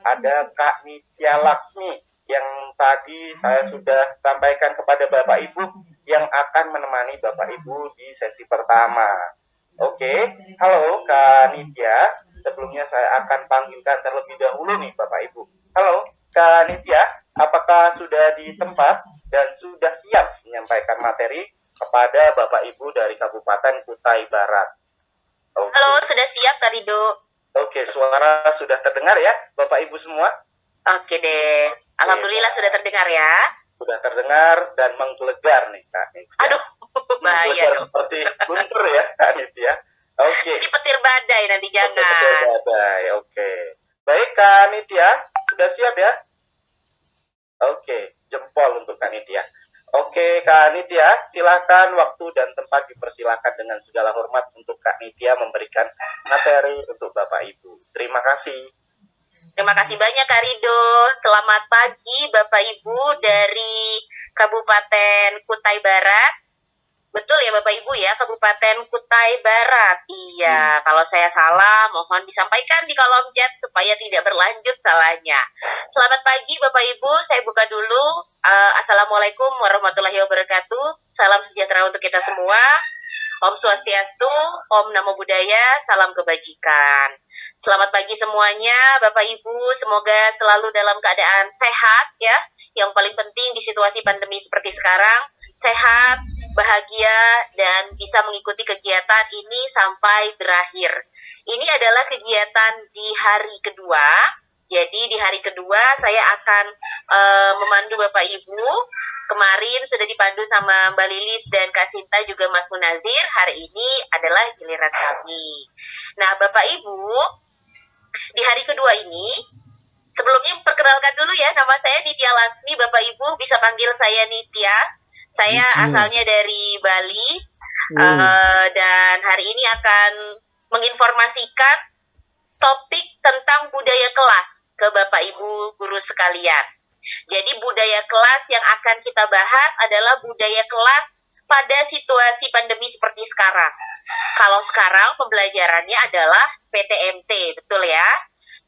ada Kak Nitya Laksmi yang tadi saya sudah sampaikan kepada Bapak Ibu yang akan menemani Bapak Ibu di sesi pertama. Oke, halo Kak Nitya. Sebelumnya saya akan panggilkan terlebih dahulu nih Bapak Ibu. Halo Kak Nitya, apakah sudah di tempat dan sudah siap menyampaikan materi kepada Bapak Ibu dari Kabupaten Kutai Barat? Oke. Halo, sudah siap Kak Rido? Oke, suara sudah terdengar ya Bapak Ibu semua? Oke deh, alhamdulillah sudah terdengar ya. Sudah terdengar dan menggelegar nih Kak Nitya. Aduh, bahaya menggelegar dong. Seperti guntur ya Kak Nitya. Oke. Ini petir badai nanti jangan. Petir badai, oke. Baik Kak Nitya, sudah siap ya? Oke, jempol untuk Kak Nitya. Oke Kak Nitya, silakan waktu dan tempat dipersilakan dengan segala hormat untuk Kak Nitya memberikan materi untuk Bapak Ibu. Terima kasih. Terima kasih banyak Kak Rido. Selamat pagi Bapak Ibu dari Kabupaten Kutai Barat. Betul ya Bapak Ibu ya, Kabupaten Kutai Barat. Iya, kalau saya salah mohon disampaikan di kolom chat supaya tidak berlanjut salahnya. Selamat pagi Bapak Ibu, saya buka dulu. Assalamualaikum warahmatullahi wabarakatuh. Salam sejahtera untuk kita semua. Om Swastiastu, Om Namo Buddhaya, salam kebajikan. Selamat pagi semuanya, Bapak Ibu, semoga selalu dalam keadaan sehat ya. Yang paling penting di situasi pandemi seperti sekarang, sehat, bahagia, dan bisa mengikuti kegiatan ini sampai berakhir. Ini adalah kegiatan di hari kedua. Jadi di hari kedua saya akan memandu Bapak Ibu. Kemarin sudah dipandu sama Mbak Lilis dan Kak Sinta juga Mas Munazir. Hari ini adalah giliran kami. Nah Bapak Ibu, di hari kedua ini, sebelumnya perkenalkan dulu ya, nama saya Nitya Laksmi. Bapak Ibu bisa panggil saya Nitya. Saya asalnya dari Bali. Dan hari ini akan menginformasikan topik tentang budaya kelas ke Bapak Ibu guru sekalian. Jadi budaya kelas yang akan kita bahas adalah budaya kelas pada situasi pandemi seperti sekarang. Kalau sekarang pembelajarannya adalah PTMT, betul ya?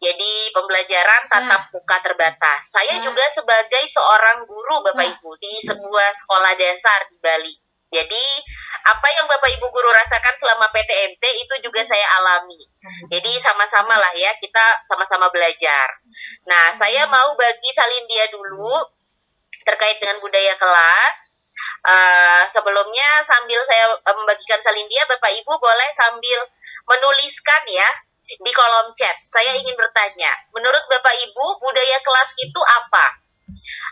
Jadi pembelajaran tatap muka terbatas. Saya juga sebagai seorang guru Bapak Ibu di sebuah sekolah dasar di Bali. Jadi apa yang Bapak Ibu guru rasakan selama PTMT itu juga saya alami. Jadi sama-sama lah ya, kita sama-sama belajar. Nah, saya mau bagi salindia dulu terkait dengan budaya kelas. Sebelumnya sambil saya membagikan salindia, Bapak Ibu boleh sambil menuliskan ya di kolom chat. Saya ingin bertanya, menurut Bapak Ibu budaya kelas itu apa?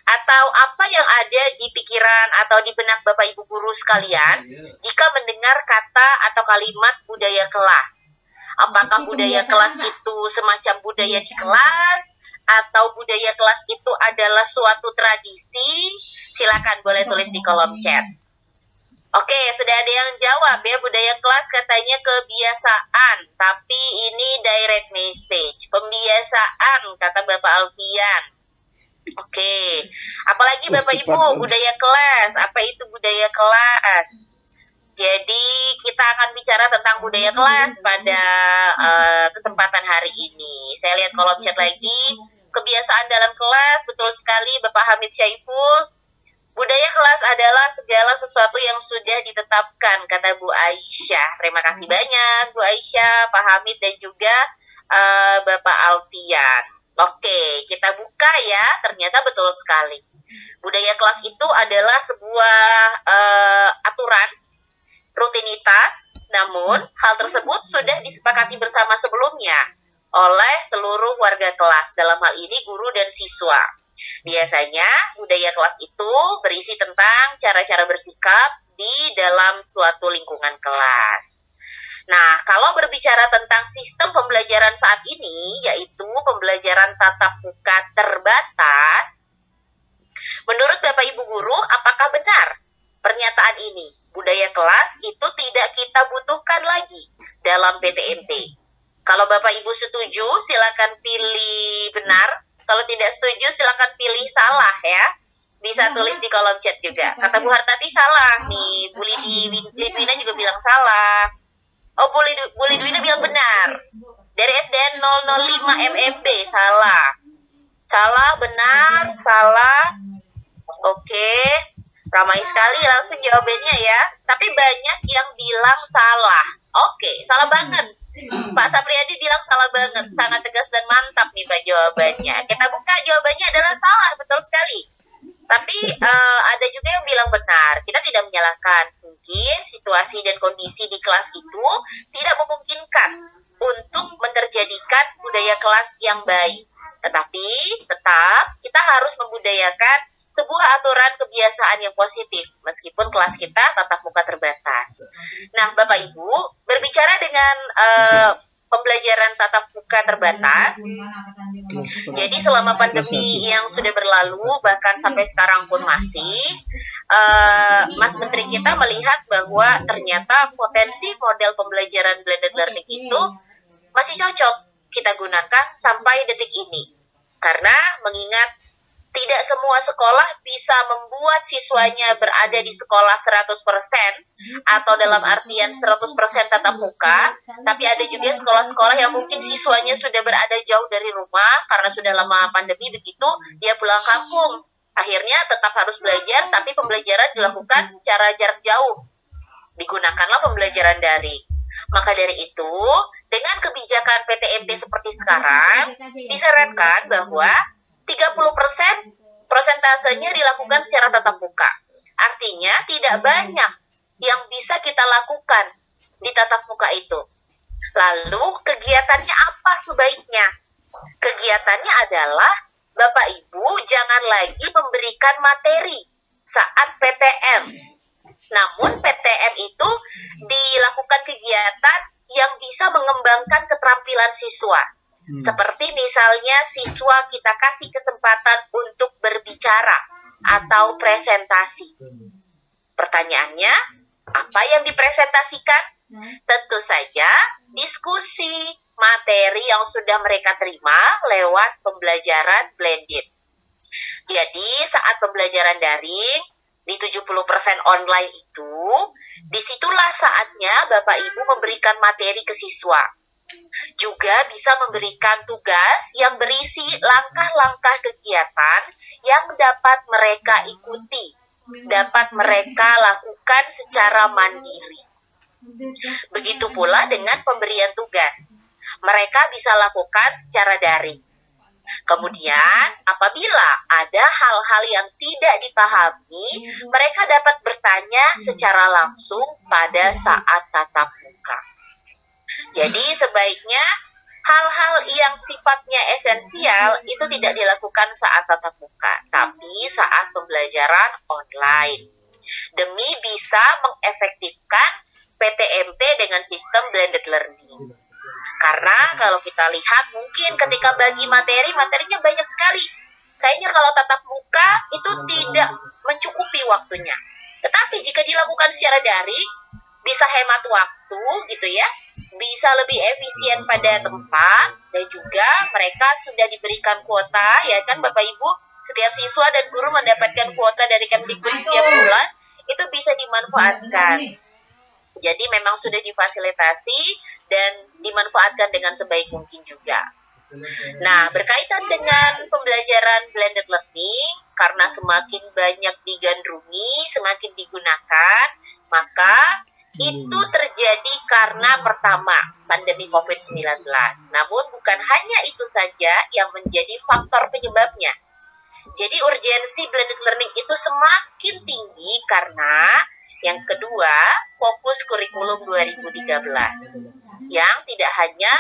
Atau apa yang ada di pikiran atau di benak Bapak Ibu guru sekalian jika mendengar kata atau kalimat budaya kelas? Apakah budaya kelas itu semacam budaya di kelas? Atau budaya kelas itu adalah suatu tradisi? Silakan boleh tulis di kolom chat. Oke, sudah ada yang jawab ya, budaya kelas katanya kebiasaan, tapi ini direct message. Pembiasaan, kata Bapak Alfian. Oke, apalagi Bapak Ibu, budaya kelas, apa itu budaya kelas? Jadi kita akan bicara tentang budaya kelas pada kesempatan hari ini. Saya lihat kolom chat lagi, kebiasaan dalam kelas, betul sekali Bapak Hamid Syaiful. Budaya kelas adalah segala sesuatu yang sudah ditetapkan, kata Bu Aisyah. Terima kasih banyak Bu Aisyah, Pak Hamid, dan juga Bapak Alfian. Oke, kita buka ya, ternyata betul sekali. Budaya kelas itu adalah sebuah aturan, rutinitas, namun hal tersebut sudah disepakati bersama sebelumnya oleh seluruh warga kelas, dalam hal ini guru dan siswa. Biasanya budaya kelas itu berisi tentang cara-cara bersikap di dalam suatu lingkungan kelas. Nah, kalau berbicara tentang sistem pembelajaran saat ini, yaitu pembelajaran tatap muka terbatas, menurut Bapak Ibu guru, apakah benar pernyataan ini? Budaya kelas itu tidak kita butuhkan lagi dalam PTMT. Kalau Bapak Ibu setuju, silakan pilih benar. Kalau tidak setuju, silakan pilih salah ya. Bisa tulis di kolom chat juga. Kata Bu Hartati salah nih. Bu Lidwina juga bilang salah. Oh, Bu Lidwina bilang benar. Dari SDN 005 MMB, salah. Salah, benar, salah. Oke, ramai sekali langsung jawabannya ya. Tapi banyak yang bilang salah. Oke, salah banget. Pak Sapriyadi bilang salah banget. Sangat tegas dan mantap nih Pak jawabannya. Kita buka, jawabannya adalah salah, betul sekali. Tapi ada juga yang bilang benar. Kita tidak menyalahkan. Mungkin situasi dan kondisi di kelas itu tidak memungkinkan untuk menerjadikan budaya kelas yang baik. Tetapi tetap kita harus membudayakan sebuah aturan kebiasaan yang positif meskipun kelas kita tatap muka terbatas. Nah, Bapak Ibu, berbicara dengan pembelajaran tatap muka terbatas, jadi selama pandemi yang sudah berlalu bahkan sampai sekarang pun masih, Mas Menteri kita melihat bahwa ternyata potensi model pembelajaran blended learning itu masih cocok kita gunakan sampai detik ini. Karena mengingat tidak semua sekolah bisa membuat siswanya berada di sekolah 100% atau dalam artian 100% tatap muka, tapi ada juga sekolah-sekolah yang mungkin siswanya sudah berada jauh dari rumah karena sudah lama pandemi begitu, dia pulang kampung. Akhirnya tetap harus belajar, tapi pembelajaran dilakukan secara jarak jauh. Digunakanlah pembelajaran daring. Maka dari itu, dengan kebijakan PTMT seperti sekarang, disarankan bahwa 30% prosentasenya dilakukan secara tatap muka. Artinya tidak banyak yang bisa kita lakukan di tatap muka itu. Lalu kegiatannya apa sebaiknya? Kegiatannya adalah Bapak Ibu jangan lagi memberikan materi saat PTM. Namun PTM itu dilakukan kegiatan yang bisa mengembangkan keterampilan siswa. Seperti misalnya siswa kita kasih kesempatan untuk berbicara atau presentasi. Pertanyaannya, apa yang dipresentasikan? Tentu saja diskusi materi yang sudah mereka terima lewat pembelajaran blended. Jadi saat pembelajaran daring, di 70% online itu, disitulah saatnya Bapak Ibu memberikan materi ke siswa. Juga bisa memberikan tugas yang berisi langkah-langkah kegiatan yang dapat mereka ikuti, dapat mereka lakukan secara mandiri. Begitu pula dengan pemberian tugas. Mereka bisa lakukan secara daring. Kemudian, apabila ada hal-hal yang tidak dipahami, mereka dapat bertanya secara langsung pada saat tatap muka. Jadi, sebaiknya hal-hal yang sifatnya esensial itu tidak dilakukan saat tatap muka, tapi saat pembelajaran online. Demi bisa mengefektifkan PTMT dengan sistem blended learning. Karena kalau kita lihat mungkin ketika bagi materi, materinya banyak sekali. Kayaknya kalau tatap muka itu tidak mencukupi waktunya. Tetapi jika dilakukan secara daring, bisa hemat waktu gitu ya. Bisa lebih efisien pada tempat dan juga mereka sudah diberikan kuota ya kan Bapak Ibu. Setiap siswa dan guru mendapatkan kuota dari Kemdikbud setiap bulan, itu bisa dimanfaatkan. Jadi memang sudah difasilitasi dan dimanfaatkan dengan sebaik mungkin juga. Nah, berkaitan dengan pembelajaran blended learning, karena semakin banyak digandrungi, semakin digunakan, maka itu terjadi karena pertama, pandemi COVID-19. Namun bukan hanya itu saja yang menjadi faktor penyebabnya. Jadi urgensi blended learning itu semakin tinggi karena yang kedua, fokus kurikulum 2013 yang tidak hanya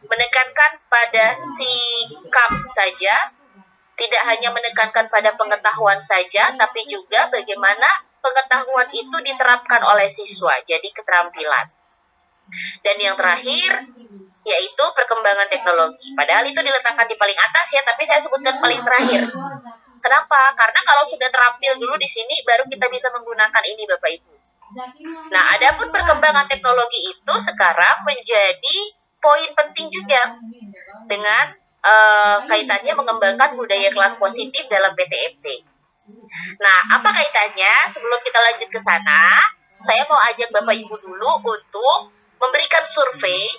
menekankan pada sikap saja, tidak hanya menekankan pada pengetahuan saja, tapi juga bagaimana pengetahuan itu diterapkan oleh siswa, jadi keterampilan. Dan yang terakhir, yaitu perkembangan teknologi. Padahal itu diletakkan di paling atas ya, tapi saya sebutkan paling terakhir. Kenapa? Karena kalau sudah terampil dulu di sini, baru kita bisa menggunakan ini Bapak Ibu. Nah, adapun perkembangan teknologi itu sekarang menjadi poin penting juga dengan kaitannya mengembangkan budaya kelas positif dalam PTMT. Nah, apa kaitannya? Sebelum kita lanjut ke sana, saya mau ajak Bapak Ibu dulu untuk memberikan survei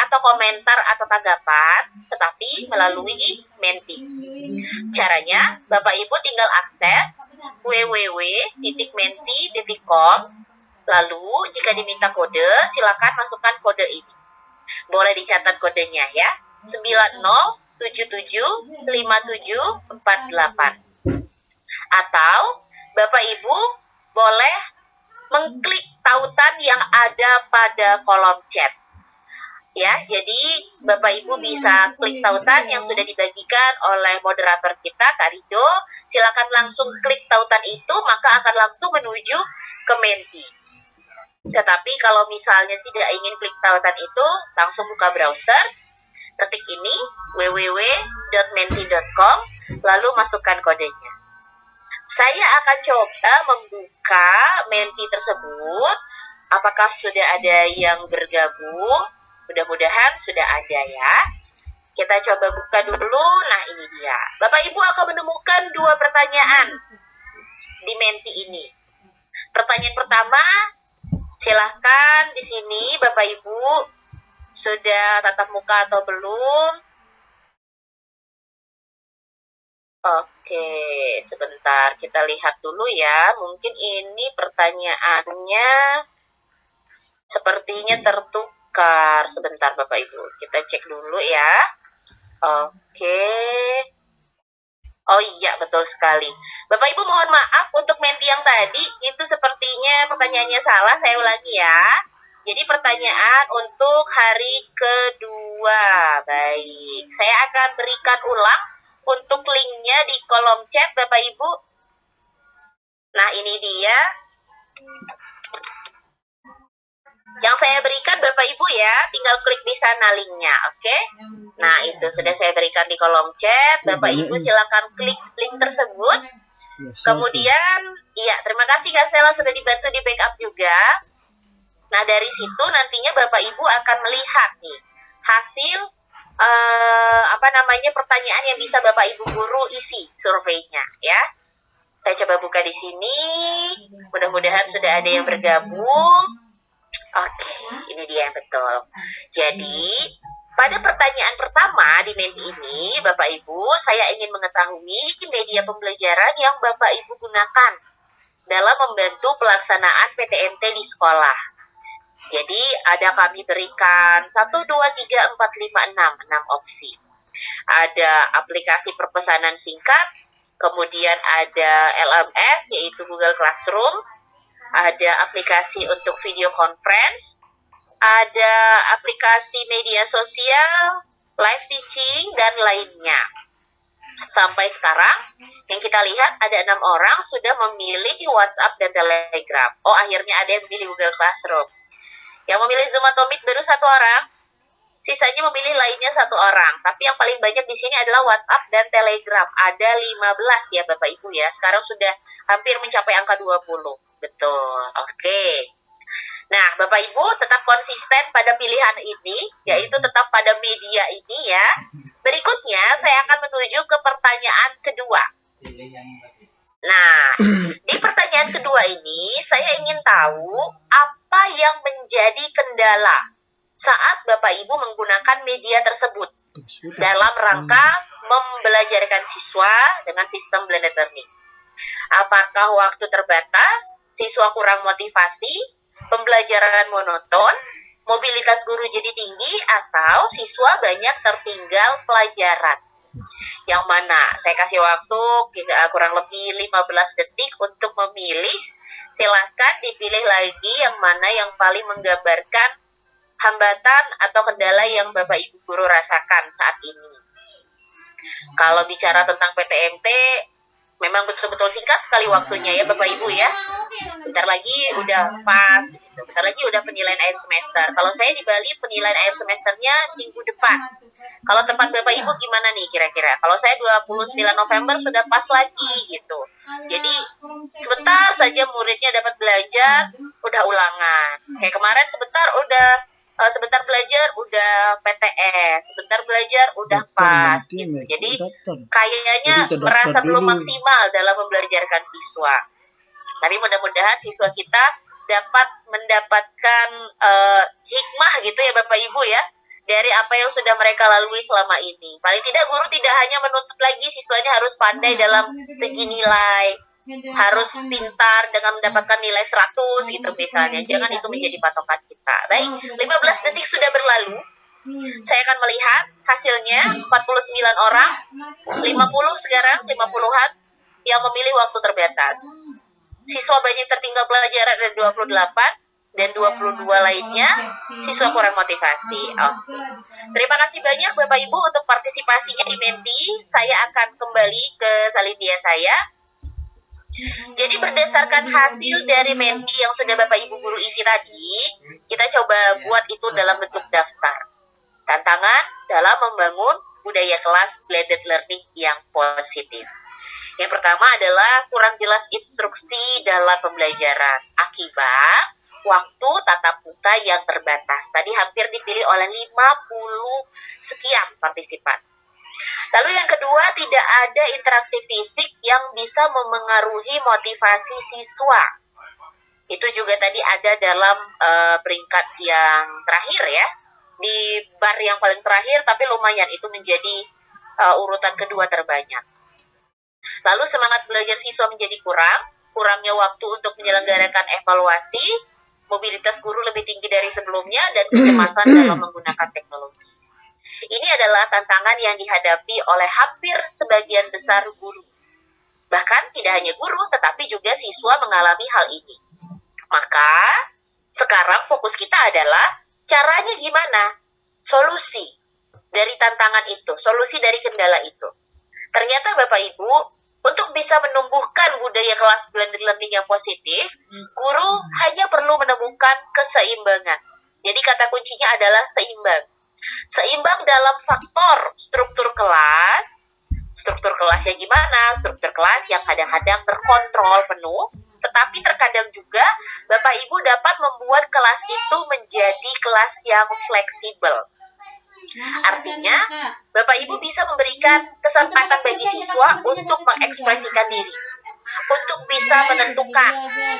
atau komentar atau tanggapan, tetapi melalui Menti. Caranya, Bapak Ibu tinggal akses www.menti.com. Lalu, jika diminta kode, silakan masukkan kode ini. Boleh dicatat kodenya ya, 90775748. Atau Bapak Ibu boleh mengklik tautan yang ada pada kolom chat. Ya, jadi Bapak Ibu bisa klik tautan yang sudah dibagikan oleh moderator kita, Kak Rido. Silakan langsung klik tautan itu, maka akan langsung menuju ke Menti. Tetapi kalau misalnya tidak ingin klik tautan itu, langsung buka browser, ketik ini www.menti.com, lalu masukkan kodenya. Saya akan coba membuka Menti tersebut. Apakah sudah ada yang bergabung? Mudah-mudahan sudah ada ya. Kita coba buka dulu. Nah, ini dia. Bapak Ibu akan menemukan 2 pertanyaan di Menti ini. Pertanyaan pertama, silahkan di sini Bapak Ibu sudah tatap muka atau belum? Oke, sebentar kita lihat dulu ya. Mungkin ini pertanyaannya sepertinya tertukar. Sebentar Bapak Ibu, kita cek dulu ya. Oke. Oh iya, betul sekali. Bapak Ibu mohon maaf untuk Menti yang tadi, itu sepertinya pertanyaannya salah, saya ulangi ya. Jadi pertanyaan untuk hari kedua. Baik, saya akan berikan ulang untuk linknya di kolom chat Bapak Ibu. Nah, ini dia yang saya berikan Bapak Ibu ya, tinggal klik di sana linknya, oke? Nah, itu sudah saya berikan di kolom chat. Bapak Ibu silakan klik link tersebut. Kemudian, iya, terima kasih Kak Sela sudah dibantu di backup juga. Nah, dari situ nantinya Bapak Ibu akan melihat nih hasil pertanyaan yang bisa Bapak Ibu guru isi surveinya ya. Saya coba buka di sini. Mudah-mudahan sudah ada yang bergabung. Oke, ini dia yang betul. Jadi, pada pertanyaan pertama di Menti ini, Bapak Ibu, saya ingin mengetahui media pembelajaran yang Bapak Ibu gunakan dalam membantu pelaksanaan PTMT di sekolah. Jadi, kami berikan 1, 2, 3, 4, 5, 6 opsi. Ada aplikasi perpesanan singkat, kemudian ada LMS, yaitu Google Classroom, ada aplikasi untuk video conference, ada aplikasi media sosial, live teaching, dan lainnya. Sampai sekarang, yang kita lihat ada 6 orang sudah memilih WhatsApp dan Telegram. Oh, akhirnya ada yang memilih Google Classroom. Yang memilih Zoom atau Meet baru 1 orang, sisanya memilih lainnya 1 orang. Tapi yang paling banyak di sini adalah WhatsApp dan Telegram. Ada 15 ya Bapak Ibu ya. Sekarang sudah hampir mencapai angka 20. Betul, oke. Nah, Bapak Ibu tetap konsisten pada pilihan ini, yaitu tetap pada media ini ya. Berikutnya, saya akan menuju ke pertanyaan kedua. Nah, di pertanyaan kedua ini, saya ingin tahu apa yang menjadi kendala saat Bapak Ibu menggunakan media tersebut dalam rangka membelajarkan siswa dengan sistem blended learning. Apakah waktu terbatas, siswa kurang motivasi, pembelajaran monoton, mobilitas guru jadi tinggi, atau siswa banyak tertinggal pelajaran? Yang mana? Saya kasih waktu kurang lebih 15 detik untuk memilih. Silahkan dipilih lagi yang mana yang paling menggambarkan hambatan atau kendala yang Bapak Ibu guru rasakan saat ini. Kalau bicara tentang PTMT, memang betul-betul singkat sekali waktunya ya Bapak Ibu ya. Bentar lagi udah pas, gitu. Bentar lagi udah penilaian akhir semester. Kalau saya di Bali penilaian akhir semesternya minggu depan. Kalau tempat Bapak Ibu gimana nih kira-kira? Kalau saya 29 November sudah pas lagi gitu. Jadi sebentar saja muridnya dapat belajar, udah ulangan. Kayak kemarin sebentar belajar udah PTS, sebentar belajar udah pas gitu. Jadi kayaknya merasa belum maksimal dalam membelajarkan siswa. Tapi mudah-mudahan siswa kita dapat mendapatkan hikmah gitu ya Bapak Ibu ya, dari apa yang sudah mereka lalui selama ini. Paling tidak guru tidak hanya menuntut lagi siswanya harus pandai dalam segi nilai, harus pintar dengan mendapatkan nilai 100 gitu misalnya. Jangan itu menjadi patokan kita. Baik, 15 detik sudah berlalu. Saya akan melihat hasilnya 49 orang, 50 sekarang, 50-an yang memilih waktu terbatas. Siswa banyak tertinggal pelajaran ada 28 dan 22 lainnya siswa kurang motivasi. Oke. Terima kasih banyak Bapak Ibu untuk partisipasinya di Menti. Saya akan kembali ke salindia saya. Jadi berdasarkan hasil dari Menti yang sudah Bapak Ibu guru isi tadi, kita coba buat itu dalam bentuk daftar. Tantangan dalam membangun budaya kelas blended learning yang positif. Yang pertama adalah kurang jelas instruksi dalam pembelajaran. Akibat waktu tatap muka yang terbatas. Tadi hampir dipilih oleh 50 sekian partisipan. Lalu yang kedua, tidak ada interaksi fisik yang bisa memengaruhi motivasi siswa. Itu juga tadi ada dalam peringkat yang terakhir ya. Di bar yang paling terakhir, tapi lumayan itu menjadi urutan kedua terbanyak. Lalu semangat belajar siswa menjadi kurangnya waktu untuk menyelenggarakan evaluasi, mobilitas guru lebih tinggi dari sebelumnya, dan kecemasan dalam menggunakan teknologi. Ini adalah tantangan yang dihadapi oleh hampir sebagian besar guru. Bahkan tidak hanya guru, tetapi juga siswa mengalami hal ini. Maka, sekarang fokus kita adalah caranya gimana? Solusi dari tantangan itu, solusi dari kendala itu. Ternyata Bapak Ibu, untuk bisa menumbuhkan budaya kelas blended learning yang positif, guru hanya perlu menemukan keseimbangan. Jadi kata kuncinya adalah seimbang. Seimbang dalam faktor struktur kelas. Struktur kelasnya gimana? Struktur kelas yang kadang-kadang terkontrol penuh, tetapi terkadang juga Bapak Ibu dapat membuat kelas itu menjadi kelas yang fleksibel. Artinya, Bapak Ibu bisa memberikan kesempatan bagi siswa untuk mengekspresikan diri, untuk bisa menentukan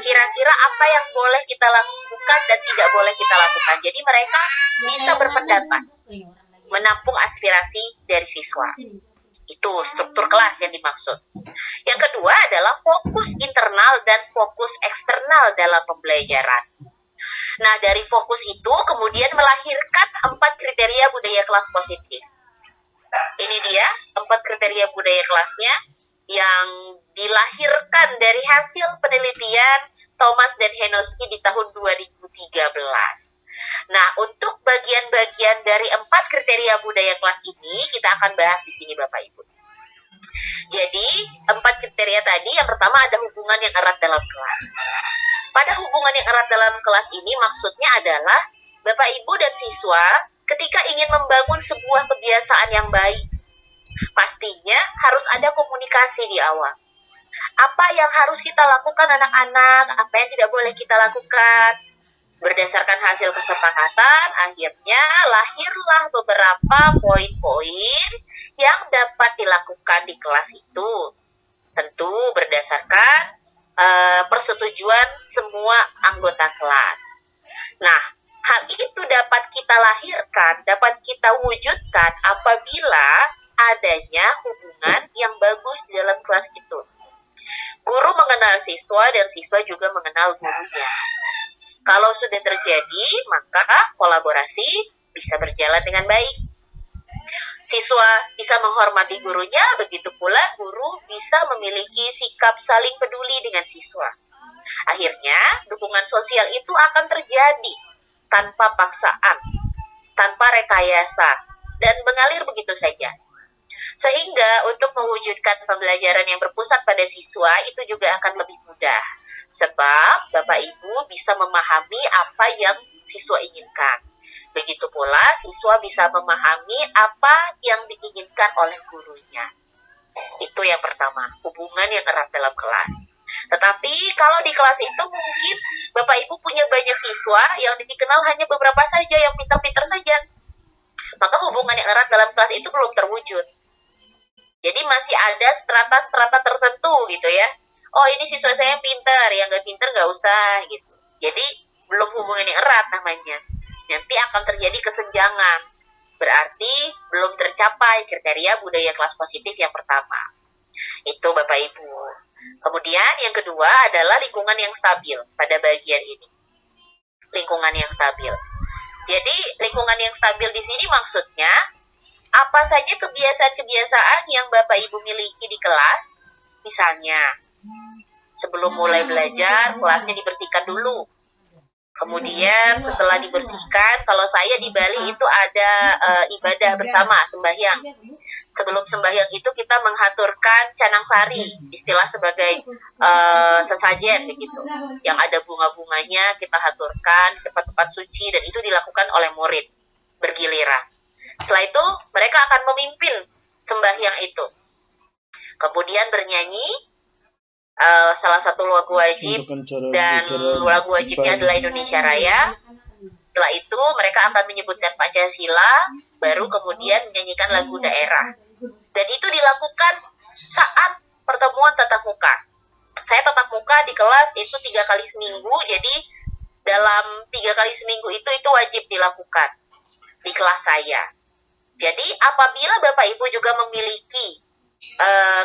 kira-kira apa yang boleh kita lakukan dan tidak boleh kita lakukan. Jadi mereka bisa berpendapat, menampung aspirasi dari siswa. Itu struktur kelas yang dimaksud. Yang kedua adalah fokus internal dan fokus eksternal dalam pembelajaran. Nah, dari fokus itu kemudian melahirkan 4 kriteria budaya kelas positif. Ini dia 4 kriteria budaya kelasnya yang dilahirkan dari hasil penelitian Thomas dan Henoski di tahun 2013. Nah, untuk bagian-bagian dari 4 kriteria budaya kelas ini kita akan bahas di sini Bapak Ibu. Jadi, 4 kriteria tadi, yang pertama ada hubungan yang erat dalam kelas. Pada hubungan yang erat dalam kelas ini maksudnya adalah Bapak Ibu dan siswa ketika ingin membangun sebuah kebiasaan yang baik, pastinya harus ada komunikasi di awal. Apa yang harus kita lakukan anak-anak, apa yang tidak boleh kita lakukan. Berdasarkan hasil kesepakatan, akhirnya lahirlah beberapa poin-poin yang dapat dilakukan di kelas itu. Tentu berdasarkan persetujuan semua anggota kelas. Nah, hal itu dapat kita lahirkan, dapat kita wujudkan apabila adanya hubungan yang bagus di dalam kelas itu. Guru mengenal siswa dan siswa juga mengenal gurunya. Kalau sudah terjadi, maka kolaborasi bisa berjalan dengan baik. Siswa bisa menghormati gurunya, begitu pula guru bisa memiliki sikap saling peduli dengan siswa. Akhirnya, dukungan sosial itu akan terjadi tanpa paksaan, tanpa rekayasa, dan mengalir begitu saja. Sehingga untuk mewujudkan pembelajaran yang berpusat pada siswa itu juga akan lebih mudah. Sebab Bapak Ibu bisa memahami apa yang siswa inginkan. Begitu pula siswa bisa memahami apa yang diinginkan oleh gurunya. Itu yang pertama, hubungan yang erat dalam kelas. Tetapi kalau di kelas itu mungkin Bapak Ibu punya banyak siswa yang dikenal hanya beberapa saja, yang pintar-pintar saja. Maka hubungan yang erat dalam kelas itu belum terwujud. Jadi masih ada strata-strata tertentu gitu ya. Oh, ini siswa saya yang pintar, yang nggak pintar nggak usah gitu. Jadi belum hubungan yang erat namanya. Nanti akan terjadi kesenjangan. berarti belum tercapai kriteria budaya kelas positif yang pertama. Itu Bapak Ibu. Kemudian yang kedua adalah lingkungan yang stabil pada bagian ini. Lingkungan yang stabil. Jadi lingkungan yang stabil di sini maksudnya apa saja kebiasaan-kebiasaan yang Bapak Ibu miliki di kelas. Misalnya, sebelum mulai belajar, kelasnya dibersihkan dulu. Kemudian setelah dibersihkan, kalau saya di Bali itu ada ibadah bersama, sembahyang. Sebelum sembahyang itu kita menghaturkan canang sari, istilah sebagai sesajen begitu. Yang ada bunga-bunganya kita haturkan di tempat-tempat suci, dan itu dilakukan oleh murid bergiliran. Setelah itu mereka akan memimpin sembahyang itu. Kemudian bernyanyi. Salah satu lagu wajib dan lagu wajibnya adalah Indonesia Raya. Setelah itu mereka akan menyebutkan Pancasila, baru kemudian menyanyikan lagu daerah. Dan itu dilakukan saat pertemuan tatap muka. Saya tatap muka di kelas itu 3 kali seminggu, jadi dalam 3 kali seminggu itu wajib dilakukan di kelas saya. Jadi apabila Bapak Ibu juga memiliki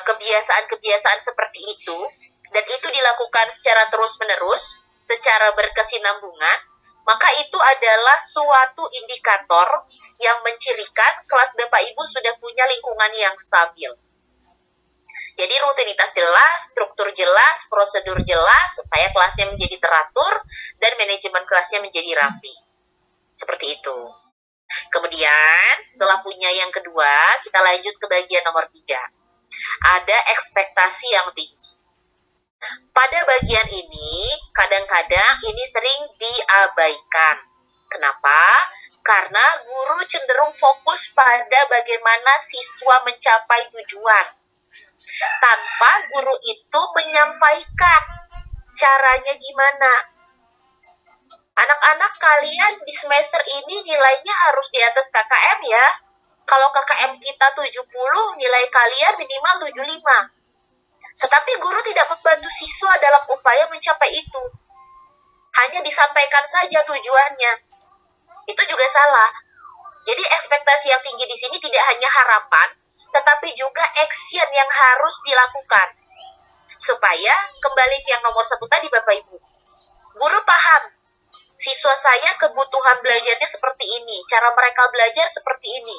kebiasaan-kebiasaan seperti itu, dan itu dilakukan secara terus-menerus, secara berkesinambungan, maka itu adalah suatu indikator yang mencirikan kelas Bapak Ibu sudah punya lingkungan yang stabil. Jadi rutinitas jelas, struktur jelas, prosedur jelas, supaya kelasnya menjadi teratur, dan manajemen kelasnya menjadi rapi. Seperti itu. Kemudian, setelah punya yang kedua, kita lanjut ke bagian nomor 3. Ada ekspektasi yang tinggi. Pada bagian ini, kadang-kadang ini sering diabaikan. Kenapa? Karena guru cenderung fokus pada bagaimana siswa mencapai tujuan, tanpa guru itu menyampaikan caranya gimana. Anak-anak kalian di semester ini nilainya harus di atas KKM ya. Kalau KKM kita 70, nilai kalian minimal 75. Tetapi guru tidak membantu siswa dalam upaya mencapai itu. Hanya disampaikan saja tujuannya. Itu juga salah. Jadi ekspektasi yang tinggi di sini tidak hanya harapan, tetapi juga action yang harus dilakukan. Supaya kembali ke yang nomor 1 tadi Bapak Ibu. Guru paham, siswa saya kebutuhan belajarnya seperti ini, cara mereka belajar seperti ini.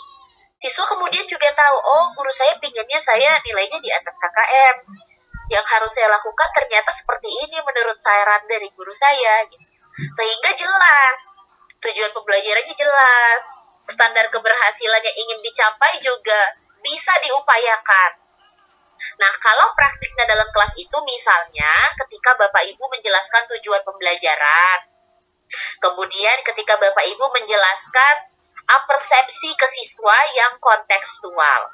Siswa kemudian juga tahu, oh guru saya pinginnya saya nilainya di atas KKM. Yang harus saya lakukan ternyata seperti ini menurut saran dari guru saya. Gitu. Sehingga jelas, tujuan pembelajarannya jelas, standar keberhasilan yang ingin dicapai juga bisa diupayakan. Nah, kalau praktiknya dalam kelas itu misalnya ketika Bapak Ibu menjelaskan tujuan pembelajaran, kemudian ketika Bapak Ibu menjelaskan persepsi ke siswa yang kontekstual.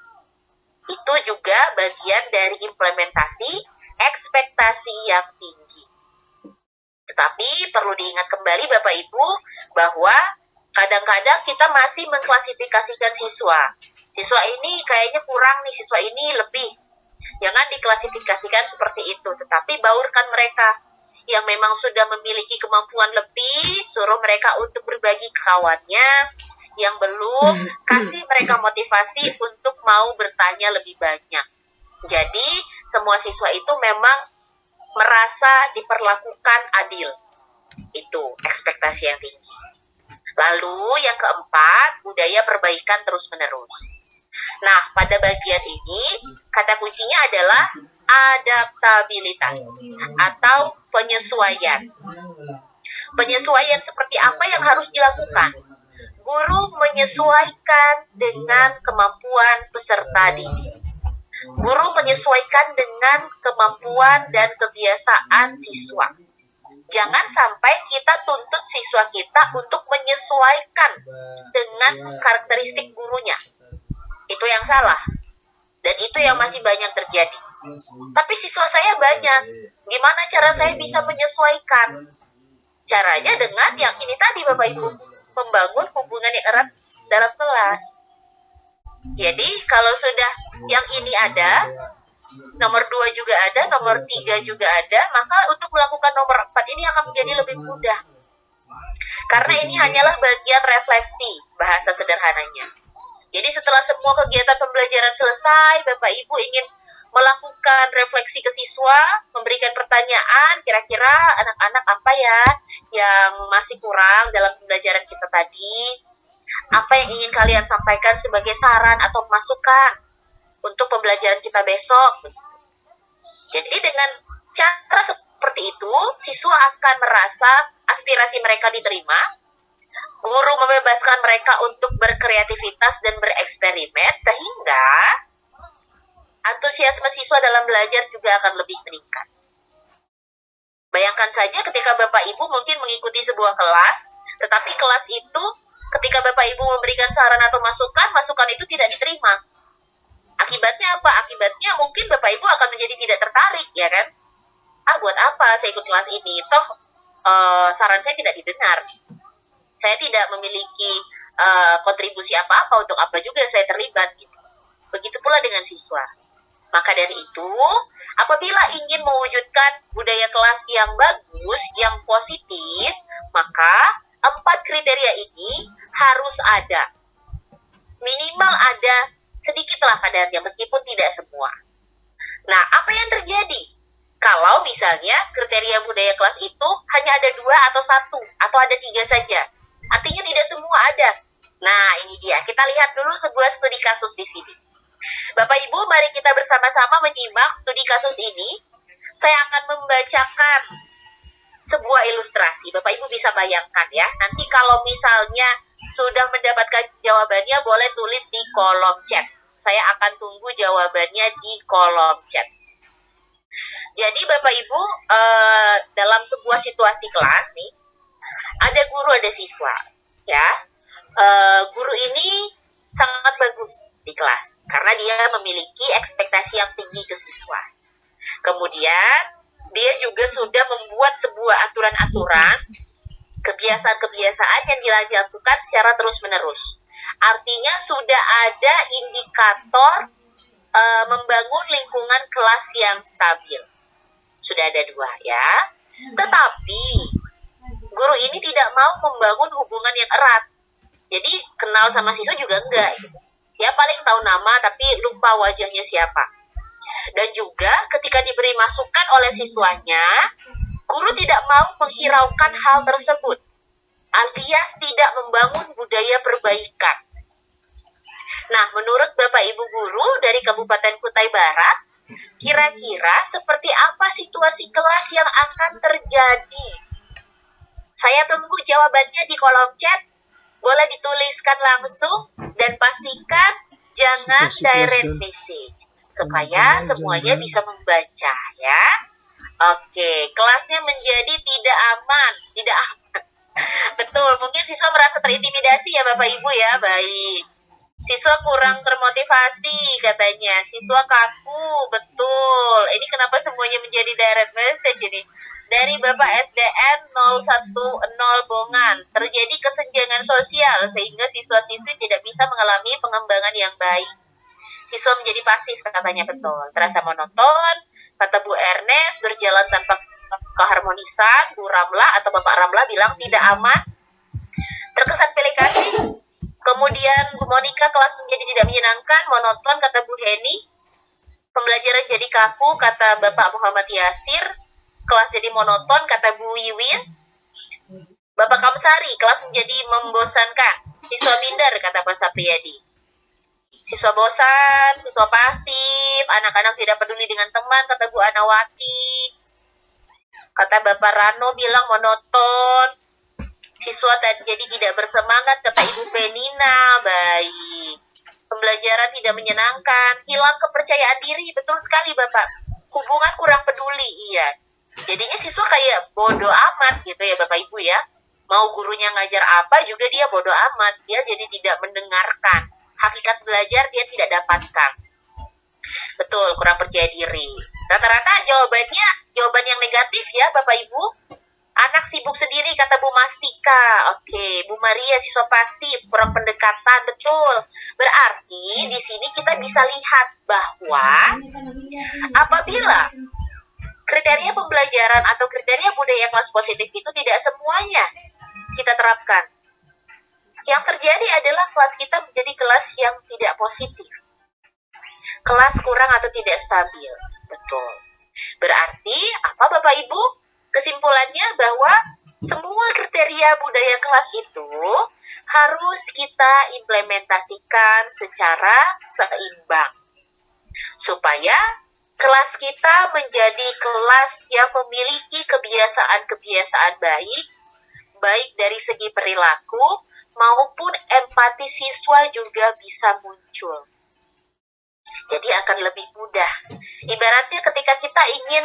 Itu juga bagian dari implementasi ekspektasi yang tinggi. Tetapi perlu diingat kembali Bapak Ibu bahwa kadang-kadang kita masih mengklasifikasikan siswa. Siswa ini kayaknya kurang nih, siswa ini lebih. Jangan diklasifikasikan seperti itu, tetapi baurkan mereka yang memang sudah memiliki kemampuan lebih, suruh mereka untuk berbagi ke kawannya. Yang belum, kasih mereka motivasi untuk mau bertanya lebih banyak. Jadi, semua siswa itu memang merasa diperlakukan adil. Itu ekspektasi yang tinggi. Lalu, yang keempat, budaya perbaikan terus-menerus. Nah, pada bagian ini, kata kuncinya adalah adaptabilitas atau penyesuaian. Penyesuaian seperti apa yang harus dilakukan? Guru menyesuaikan dengan kemampuan peserta didik. Guru menyesuaikan dengan kemampuan dan kebiasaan siswa. Jangan sampai kita tuntut siswa kita untuk menyesuaikan dengan karakteristik gurunya. Itu yang salah. Dan itu yang masih banyak terjadi. Tapi siswa saya banyak. Gimana cara saya bisa menyesuaikan? Caranya dengan yang ini tadi Bapak Ibu. Membangun hubungan yang erat dalam kelas. Jadi kalau sudah yang ini ada, nomor 2 juga ada, nomor 3 juga ada, maka untuk melakukan nomor 4 ini akan menjadi lebih mudah. Karena ini hanyalah bagian refleksi, bahasa sederhananya. Jadi setelah semua kegiatan pembelajaran selesai, Bapak Ibu ingin melakukan refleksi ke siswa, memberikan pertanyaan, kira-kira anak-anak apa ya yang masih kurang dalam pembelajaran kita tadi? Apa yang ingin kalian sampaikan sebagai saran atau masukan untuk pembelajaran kita besok? Jadi dengan cara seperti itu, siswa akan merasa aspirasi mereka diterima, guru membebaskan mereka untuk berkreativitas dan bereksperimen, sehingga antusiasme siswa dalam belajar juga akan lebih meningkat. Bayangkan saja ketika Bapak Ibu mungkin mengikuti sebuah kelas, tetapi kelas itu ketika Bapak Ibu memberikan saran atau masukan, masukan itu tidak diterima. Akibatnya apa? Akibatnya mungkin Bapak Ibu akan menjadi tidak tertarik, ya kan? Buat apa saya ikut kelas ini? Toh saran saya tidak didengar. Saya tidak memiliki kontribusi apa-apa, untuk apa juga saya terlibat gitu. Begitu pula dengan siswa. Maka dari itu, apabila ingin mewujudkan budaya kelas yang bagus, yang positif, maka 4 kriteria ini harus ada. Minimal ada sedikitlah kadarnya, meskipun tidak semua. Nah, apa yang terjadi kalau misalnya kriteria budaya kelas itu hanya ada 2 atau 1, atau ada 3 saja? Artinya tidak semua ada. Nah, ini dia. Kita lihat dulu sebuah studi kasus di sini. Bapak Ibu, mari kita bersama-sama menyimak studi kasus ini. Saya akan membacakan sebuah ilustrasi. Bapak Ibu bisa bayangkan ya. Nanti kalau misalnya sudah mendapatkan jawabannya, boleh tulis di kolom chat. Saya akan tunggu jawabannya di kolom chat. Jadi Bapak Ibu, dalam sebuah situasi kelas nih, ada guru, ada siswa, ya. Guru ini sangat bagus di kelas karena dia memiliki ekspektasi yang tinggi ke siswa. Kemudian dia juga sudah membuat sebuah aturan-aturan, kebiasaan-kebiasaan yang dilakukan secara terus-menerus. Artinya sudah ada indikator membangun lingkungan kelas yang stabil. Sudah ada 2 ya. Tetapi guru ini tidak mau membangun hubungan yang erat. Jadi kenal sama siswa juga enggak gitu. Dia paling tahu nama tapi lupa wajahnya siapa. Dan juga ketika diberi masukan oleh siswanya, guru tidak mau menghiraukan hal tersebut, alias tidak membangun budaya perbaikan. Nah, menurut Bapak Ibu guru dari Kabupaten Kutai Barat, kira-kira seperti apa situasi kelas yang akan terjadi? Saya tunggu jawabannya di kolom chat. Boleh dituliskan langsung dan pastikan jangan direct message supaya semuanya bisa membaca ya. Oke, kelasnya menjadi tidak aman. Betul, mungkin siswa merasa terintimidasi ya Bapak Ibu ya. Baik. Siswa kurang termotivasi katanya. Siswa kaku, betul. Ini kenapa semuanya menjadi direct message ini? Dari Bapak SDN 010 Bongan, terjadi kesenjangan sosial sehingga siswa-siswi tidak bisa mengalami pengembangan yang baik. Siswa menjadi pasif katanya, betul. Terasa monoton, kata Bu Ernest, berjalan tanpa keharmonisan. Bu Ramla atau Bapak Ramla bilang tidak aman. Terkesan pilih kasih. Kemudian Bu Monika, kelas menjadi tidak menyenangkan, monoton kata Bu Heni. Pembelajaran jadi kaku kata Bapak Muhammad Yasir. Kelas jadi monoton kata Bu Wiwin. Bapak Kamsari, kelas menjadi membosankan. Siswa minder kata Pak Sapriyadi. Siswa bosan, siswa pasif, anak-anak tidak peduli dengan teman kata Bu Anawati. Kata Bapak Rano bilang monoton. Siswa jadi tidak bersemangat kata Ibu Penina. Baik. Pembelajaran tidak menyenangkan, hilang kepercayaan diri. Betul sekali Bapak. Hubungan kurang peduli, iya. Jadinya siswa kayak bodoh amat gitu ya Bapak Ibu ya. Mau gurunya ngajar apa juga dia bodoh amat. Dia jadi tidak mendengarkan. Hakikat belajar dia tidak dapatkan. Betul, kurang percaya diri. Rata-rata jawaban yang negatif ya Bapak Ibu. Anak sibuk sendiri kata Bu Mastika. Oke, Bu Maria siswa pasif, kurang pendekatan, betul. Berarti di sini kita bisa lihat bahwa apabila kriteria pembelajaran atau kriteria budaya kelas positif itu tidak semuanya kita terapkan. Yang terjadi adalah kelas kita menjadi kelas yang tidak positif. Kelas kurang atau tidak stabil. Betul. Berarti apa Bapak Ibu? Kesimpulannya bahwa semua kriteria budaya kelas itu harus kita implementasikan secara seimbang. Supaya kelas kita menjadi kelas yang memiliki kebiasaan-kebiasaan baik dari segi perilaku maupun empati siswa juga bisa muncul. Jadi akan lebih mudah. Ibaratnya ketika kita ingin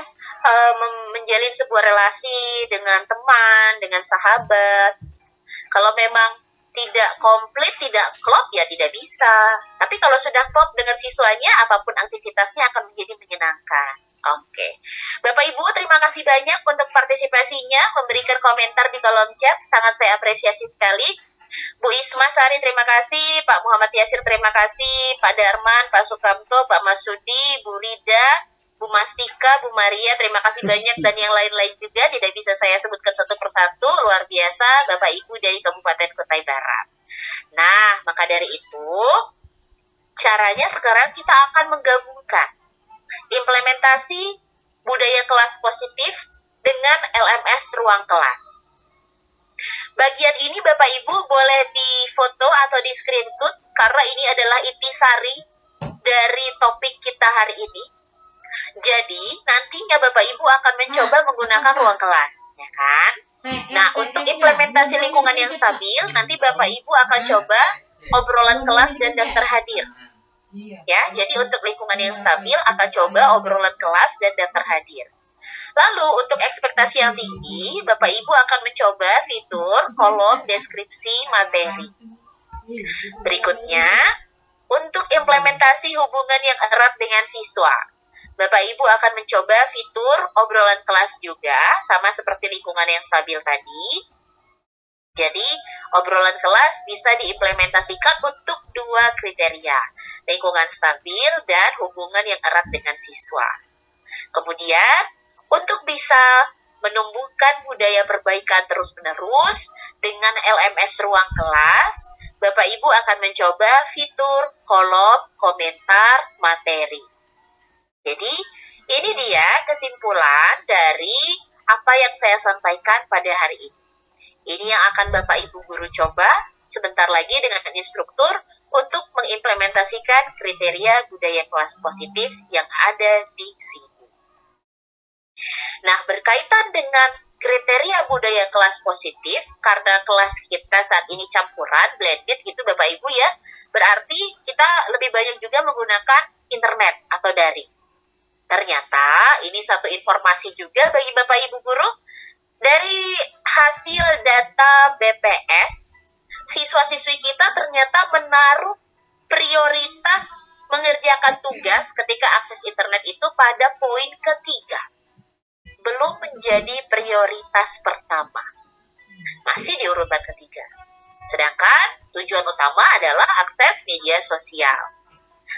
menjalin sebuah relasi dengan teman, dengan sahabat, kalau memang tidak komplit, tidak klop, ya tidak bisa. Tapi kalau sudah klop dengan siswanya, apapun aktivitasnya akan menjadi menyenangkan. Oke. Bapak Ibu, terima kasih banyak untuk partisipasinya, memberikan komentar di kolom chat, sangat saya apresiasi sekali. Bu Isma Sari, terima kasih. Pak Muhammad Yasir, terima kasih. Pak Darman, Pak Sukamto, Pak Masudi, Bu Rida, Bu Mastika, Bu Maria, terima kasih banyak. Dan yang lain-lain juga tidak bisa saya sebutkan satu persatu. Luar biasa, Bapak Ibu dari Kabupaten Kutai Barat. Nah, maka dari itu, caranya sekarang kita akan menggabungkan implementasi budaya kelas positif dengan LMS ruang kelas. Bagian ini Bapak Ibu boleh difoto atau di screenshot karena ini adalah intisari dari topik kita hari ini. Jadi nantinya Bapak Ibu akan mencoba menggunakan ruang kelas, ya kan? Nah, untuk implementasi lingkungan yang stabil, nanti Bapak Ibu akan coba obrolan kelas dan daftar hadir. Ya, jadi untuk lingkungan yang stabil akan coba obrolan kelas dan daftar hadir. Lalu untuk ekspektasi yang tinggi, Bapak Ibu akan mencoba fitur kolom deskripsi materi. Berikutnya, untuk implementasi hubungan yang erat dengan siswa, Bapak Ibu akan mencoba fitur obrolan kelas juga, sama seperti lingkungan yang stabil tadi. Jadi, obrolan kelas bisa diimplementasikan untuk dua kriteria, lingkungan stabil dan hubungan yang erat dengan siswa. Kemudian, untuk bisa menumbuhkan budaya perbaikan terus-menerus dengan LMS ruang kelas, Bapak Ibu akan mencoba fitur kolom komentar materi. Jadi, ini dia kesimpulan dari apa yang saya sampaikan pada hari ini. Ini yang akan Bapak Ibu guru coba sebentar lagi dengan instruktur untuk mengimplementasikan kriteria budaya kelas positif yang ada di sini. Nah, berkaitan dengan kriteria budaya kelas positif, karena kelas kita saat ini campuran, blended gitu Bapak Ibu ya, berarti kita lebih banyak juga menggunakan internet atau daring. Ternyata ini satu informasi juga bagi Bapak Ibu guru, dari hasil data BPS, siswa-siswi kita ternyata menaruh prioritas mengerjakan tugas ketika akses internet itu pada poin ketiga. Belum menjadi prioritas pertama. Masih di urutan ketiga. Sedangkan tujuan utama adalah akses media sosial.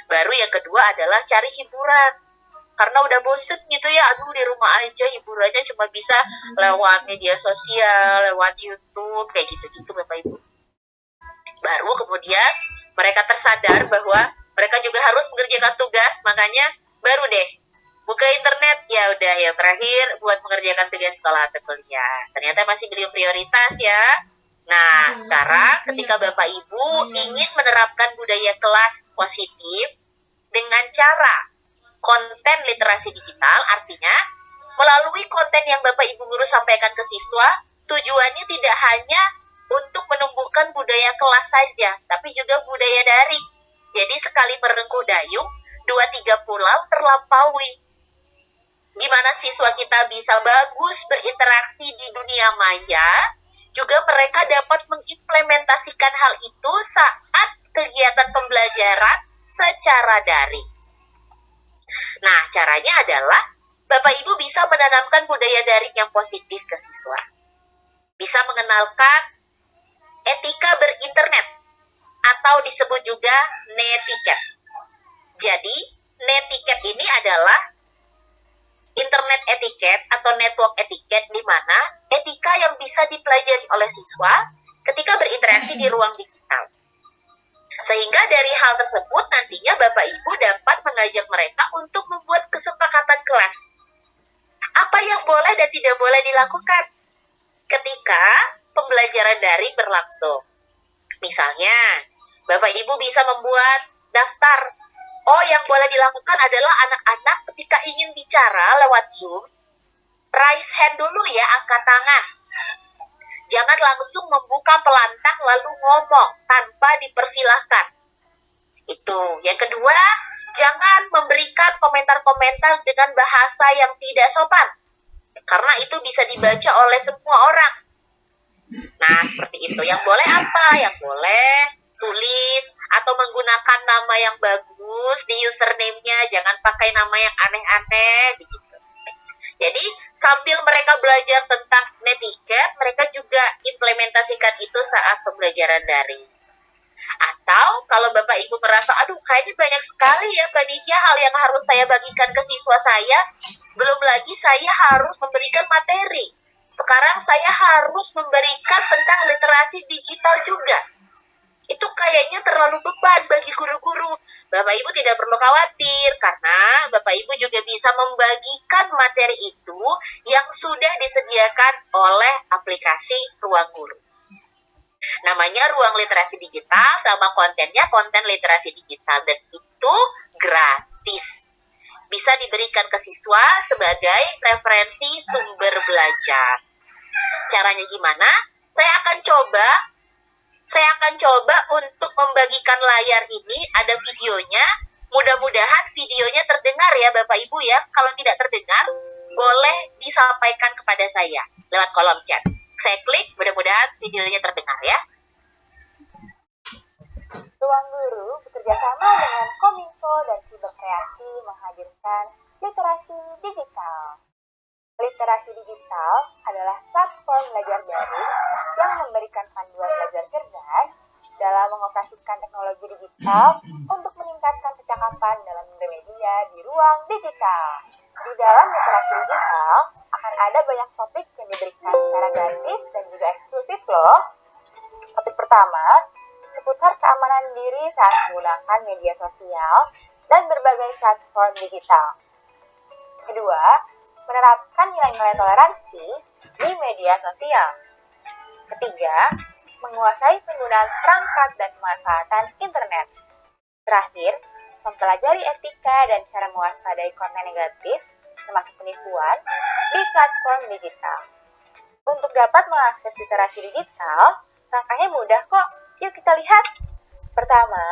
Baru yang kedua adalah cari hiburan. Karena udah bosen gitu ya, aduh di rumah aja hiburannya cuma bisa lewat media sosial, lewat YouTube, kayak gitu-gitu Bapak Ibu. Baru kemudian mereka tersadar bahwa mereka juga harus mengerjakan tugas, makanya baru deh buka internet, ya udah yang terakhir buat mengerjakan tugas sekolah atau kuliah. Ternyata masih belum prioritas ya. Nah, sekarang ketika Bapak Ibu ingin menerapkan budaya kelas positif dengan cara konten literasi digital, artinya melalui konten yang Bapak Ibu guru sampaikan ke siswa, tujuannya tidak hanya untuk menumbuhkan budaya kelas saja, tapi juga budaya daring. Jadi sekali merengkuh dayung, 2-3 pulau terlampaui. Gimana siswa kita bisa bagus berinteraksi di dunia maya, juga mereka dapat mengimplementasikan hal itu saat kegiatan pembelajaran secara daring. Nah, caranya adalah Bapak Ibu bisa menanamkan budaya daring yang positif ke siswa. Bisa mengenalkan etika berinternet atau disebut juga netiquette. Jadi, netiquette ini adalah internet etiquette atau network etiquette, di mana etika yang bisa dipelajari oleh siswa ketika berinteraksi di ruang digital. Sehingga dari hal tersebut nantinya Bapak Ibu dapat mengajak mereka untuk membuat kesepakatan kelas. Apa yang boleh dan tidak boleh dilakukan ketika pembelajaran daring berlangsung. Misalnya, Bapak Ibu bisa membuat daftar. Oh, yang boleh dilakukan adalah anak-anak ketika ingin bicara lewat Zoom, raise hand dulu ya, angkat tangan. Jangan langsung membuka pelantang lalu ngomong tanpa dipersilahkan. Itu. Yang kedua, jangan memberikan komentar-komentar dengan bahasa yang tidak sopan. Karena itu bisa dibaca oleh semua orang. Nah, seperti itu. Yang boleh apa? Yang boleh tulis atau menggunakan nama yang bagus di username-nya. Jangan pakai nama yang aneh-aneh. Begitu. Jadi, sambil mereka belajar tentang netiquette, mereka juga implementasikan itu saat pembelajaran daring. Atau kalau Bapak Ibu merasa, aduh kayaknya banyak sekali ya panitia hal yang harus saya bagikan ke siswa saya, belum lagi saya harus memberikan materi. Sekarang saya harus memberikan tentang literasi digital juga. Itu kayaknya terlalu beban bagi guru-guru. Bapak Ibu tidak perlu khawatir, karena Bapak Ibu juga bisa membagikan materi itu yang sudah disediakan oleh aplikasi Ruang Guru. Namanya Ruang Literasi Digital, nama kontennya konten literasi digital, dan itu gratis. Bisa diberikan ke siswa sebagai referensi sumber belajar. Caranya gimana? Saya akan coba untuk membagikan layar ini, ada videonya. Mudah-mudahan videonya terdengar ya Bapak Ibu ya. Kalau tidak terdengar, boleh disampaikan kepada saya lewat kolom chat. Saya klik, mudah-mudahan videonya terdengar ya. Ruang Guru bekerjasama dengan Kominfo dan Siber Kreasi menghadirkan literasi digital. Literasi digital adalah platform belajar daring yang memberikan panduan belajar cerdas dalam mengoperasikan teknologi digital untuk meningkatkan kecakapan dalam bermedia di ruang digital. Di dalam literasi digital akan ada banyak topik yang diberikan secara gratis dan juga eksklusif loh. Topik pertama, seputar keamanan diri saat menggunakan media sosial dan berbagai platform digital. Kedua, menerapkan nilai-nilai toleransi di media sosial. Ketiga, menguasai penggunaan perangkat dan pemanfaatan internet. Terakhir, mempelajari etika dan cara mewaspadai konten negatif, termasuk penipuan, di platform digital. Untuk dapat mengakses literasi digital, langkahnya mudah kok. Yuk kita lihat. Pertama,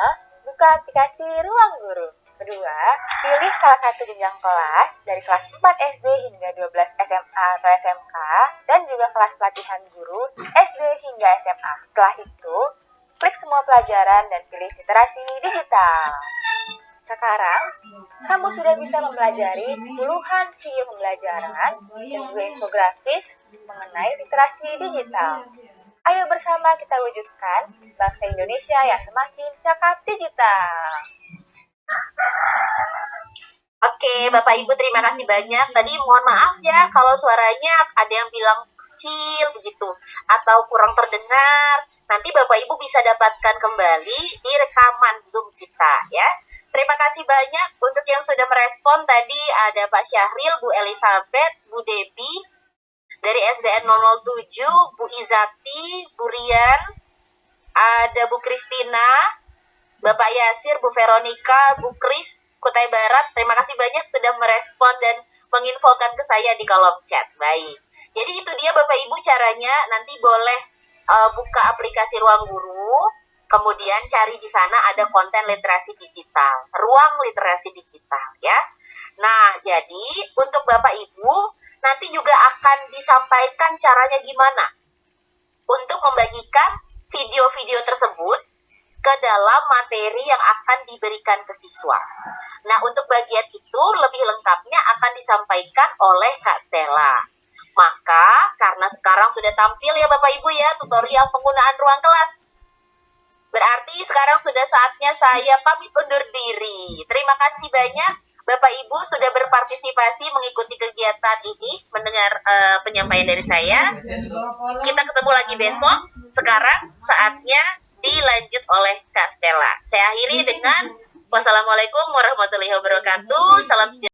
buka aplikasi Ruang Guru. Kedua, pilih salah satu jenjang kelas dari kelas 4 SD hingga 12 SMA atau SMK dan juga kelas pelatihan guru SD hingga SMA. Setelah itu, klik semua pelajaran dan pilih literasi digital. Sekarang, kamu sudah bisa mempelajari puluhan video pembelajaran dan juga infografis mengenai literasi digital. Ayo bersama kita wujudkan bangsa Indonesia yang semakin cakap digital. Oke, Bapak Ibu terima kasih banyak. Tadi mohon maaf ya kalau suaranya ada yang bilang kecil begitu atau kurang terdengar. Nanti Bapak Ibu bisa dapatkan kembali di rekaman Zoom kita ya. Terima kasih banyak untuk yang sudah merespon tadi. Ada Pak Syahril, Bu Elizabeth, Bu Debi dari SDN 007, Bu Izati, Bu Rian, ada Bu Kristina, Bapak Yasir, Bu Veronica, Bu Kris, Kutai Barat. Terima kasih banyak sudah merespon dan menginfokan ke saya di kolom chat. Baik. Jadi itu dia Bapak Ibu caranya. Nanti boleh buka aplikasi Ruang Guru, kemudian cari di sana ada konten literasi digital, Ruang Literasi Digital ya. Nah, jadi untuk Bapak Ibu nanti juga akan disampaikan caranya gimana untuk membagikan video-video tersebut ke dalam materi yang akan diberikan ke siswa. Nah, untuk bagian itu lebih lengkapnya akan disampaikan oleh Kak Stella. Maka, karena sekarang sudah tampil ya Bapak Ibu ya, tutorial penggunaan ruang kelas. Berarti sekarang sudah saatnya saya pamit undur diri. Terima kasih banyak. Bapak Ibu sudah berpartisipasi mengikuti kegiatan ini, mendengar penyampaian dari saya. Kita ketemu lagi besok. Sekarang saatnya dilanjut oleh Kak Stella. Saya akhiri dengan wassalamualaikum warahmatullahi wabarakatuh. Salam sejahtera.